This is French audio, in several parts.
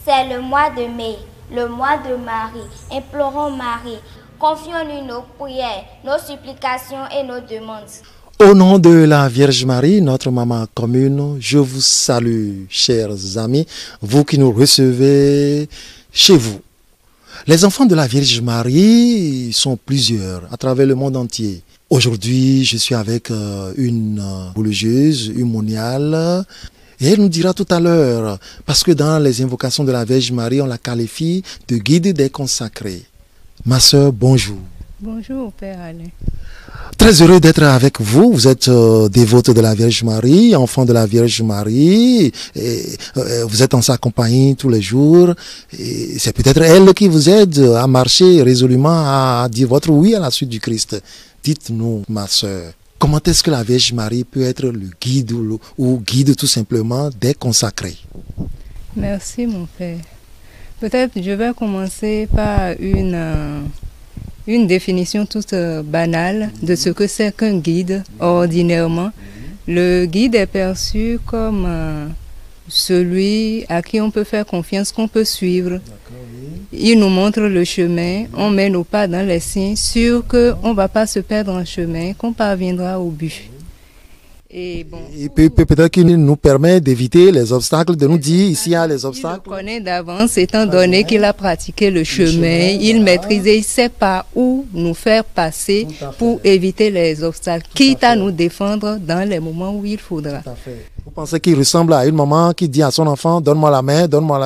C'est le mois de mai, le mois de Marie. Implorons Marie, confions-lui nos prières, nos supplications et nos demandes. Au nom de la Vierge Marie, notre maman commune, je vous salue, chers amis, vous qui nous recevez chez vous. Les enfants de la Vierge Marie sont plusieurs à travers le monde entier. Aujourd'hui, je suis avec une religieuse, une moniale, et elle nous dira tout à l'heure, parce que dans les invocations de la Vierge Marie, on la qualifie de guide des consacrés. Ma sœur, bonjour. Bonjour, Père Alain. Très heureux d'être avec vous. Vous êtes dévote de la Vierge Marie, enfant de la Vierge Marie. Et, vous êtes en sa compagnie tous les jours. Et c'est peut-être elle qui vous aide à marcher résolument, à dire votre oui à la suite du Christ. Dites-nous, ma sœur, comment est-ce que la Vierge Marie peut être le guide ou guide tout simplement des consacrés? Merci, mon Père. Peut-être je vais commencer par une définition toute banale de ce que c'est qu'un guide. Ordinairement, le guide est perçu comme celui à qui on peut faire confiance, qu'on peut suivre. Il nous montre le chemin, on met nos pas dans les siens, sûr qu'on ne va pas se perdre en chemin, qu'on parviendra au but. Et bon, peut-être qu'il nous permet d'éviter les obstacles, de nous dire ici il y a les obstacles. Il le connaît d'avance, étant donné qu'il a pratiqué le chemin, il maîtrise, il sait par où nous faire passer pour éviter les obstacles, quitte à nous défendre dans les moments où il faudra. Tout à fait. Vous pensez qu'il ressemble à une maman qui dit à son enfant, donne-moi la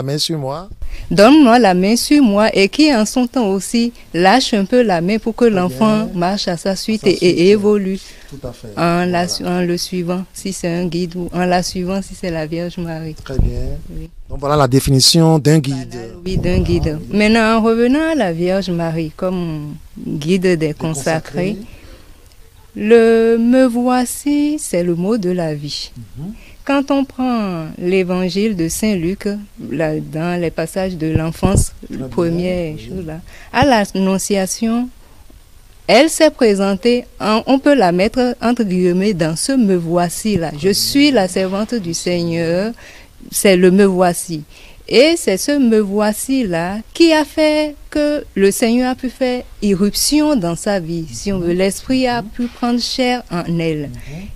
main sur moi? Donne-moi la main sur moi, et qui en son temps aussi lâche un peu la main pour que l'enfant marche à sa suite et évolue. Tout à fait. En le suivant, si c'est un guide, ou en la suivant, si c'est la Vierge Marie. Très bien. Oui. Donc voilà la définition d'un guide. Oui, d'un guide. Maintenant, en revenant à la Vierge Marie comme guide des consacrés, le me voici, c'est le mot de la vie. Quand on prend l'évangile de Saint Luc, là, dans les passages de l'enfance, la première chose là, à l'Annonciation, elle s'est présentée, on peut la mettre entre guillemets dans ce me voici là. Je suis la servante du Seigneur, c'est le me voici. Et c'est ce me voici là qui a fait que le Seigneur a pu faire irruption dans sa vie. Si on veut, l'Esprit a pu prendre chair en elle.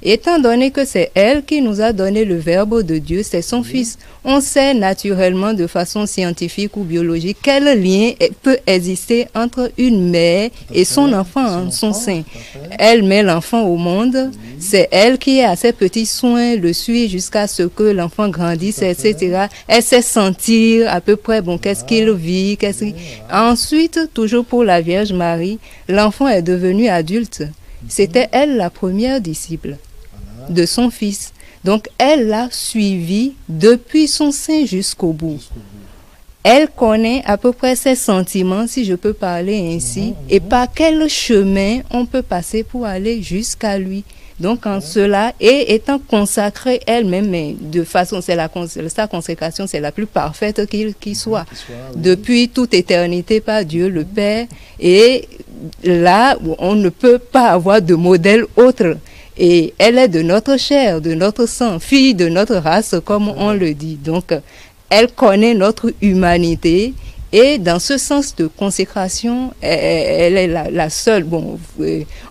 Étant donné que c'est elle qui nous a donné le Verbe de Dieu, c'est son Fils. On sait naturellement de façon scientifique ou biologique quel lien peut exister entre une mère et son enfant en son sein. Elle met l'enfant au monde, c'est elle qui a ses petits soins, le suit jusqu'à ce que l'enfant grandisse, etc. Elle sait sentir à peu près, bon, qu'est-ce qu'il vit, Ensuite, toujours pour la Vierge Marie, l'enfant est devenu adulte. C'était elle la première disciple de son Fils. Donc, elle l'a suivi depuis son sein jusqu'au bout. Elle connaît à peu près ses sentiments, si je peux parler ainsi, et par quel chemin on peut passer pour aller jusqu'à lui. Donc, en cela, et étant consacrée elle-même, mais de façon, sa consécration, c'est la plus parfaite qui soit. Depuis toute éternité par Dieu le Père, et là, on ne peut pas avoir de modèle autre. Et elle est de notre chair, de notre sang, fille de notre race, comme on le dit. Donc, elle connaît notre humanité. Et dans ce sens de consécration, elle est la seule, bon,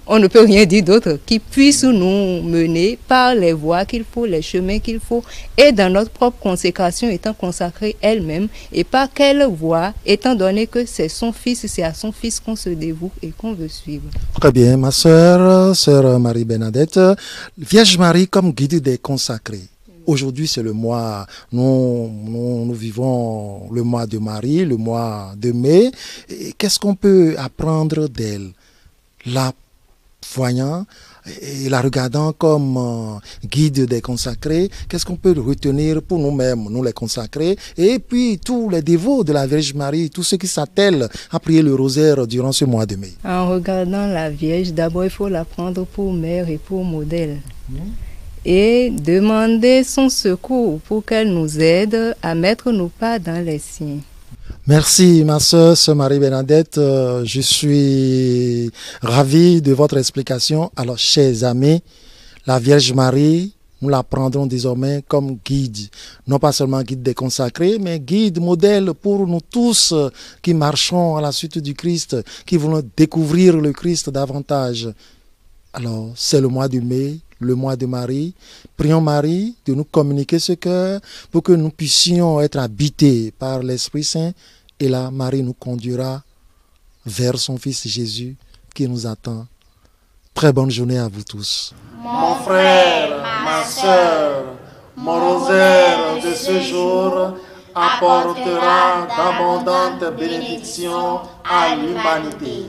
on ne peut rien dire d'autre, qui puisse nous mener par les voies qu'il faut, les chemins qu'il faut, et dans notre propre consécration étant consacrée elle-même, et par quelle voie, étant donné que c'est son Fils, c'est à son Fils qu'on se dévoue et qu'on veut suivre. Très bien, ma sœur Marie-Bernadette, Vierge Marie comme guide des consacrés. Aujourd'hui, c'est le mois, nous vivons le mois de Marie, le mois de mai. Qu'est-ce qu'on peut apprendre d'elle? La voyant et la regardant comme guide des consacrés, qu'est-ce qu'on peut retenir pour nous-mêmes, nous les consacrés, et puis tous les dévots de la Vierge Marie, tous ceux qui s'attellent à prier le rosaire durant ce mois de mai? En regardant la Vierge, d'abord il faut la prendre pour mère et pour modèle. Et demander son secours pour qu'elle nous aide à mettre nos pas dans les siens. Merci ma sœur Marie-Bernadette, je suis ravi de votre explication. Alors chers amis, la Vierge Marie nous la prendrons désormais comme guide, non pas seulement guide des consacrés, mais guide, modèle pour nous tous qui marchons à la suite du Christ, qui voulons découvrir le Christ davantage. Alors, c'est le mois de mai, le mois de Marie. Prions Marie de nous communiquer ce cœur pour que nous puissions être habités par l'Esprit Saint. Et là, Marie nous conduira vers son Fils Jésus qui nous attend. Très bonne journée à vous tous. Mon frère, ma soeur, mon rosaire de ce jour apportera d'abondantes bénédictions à l'humanité.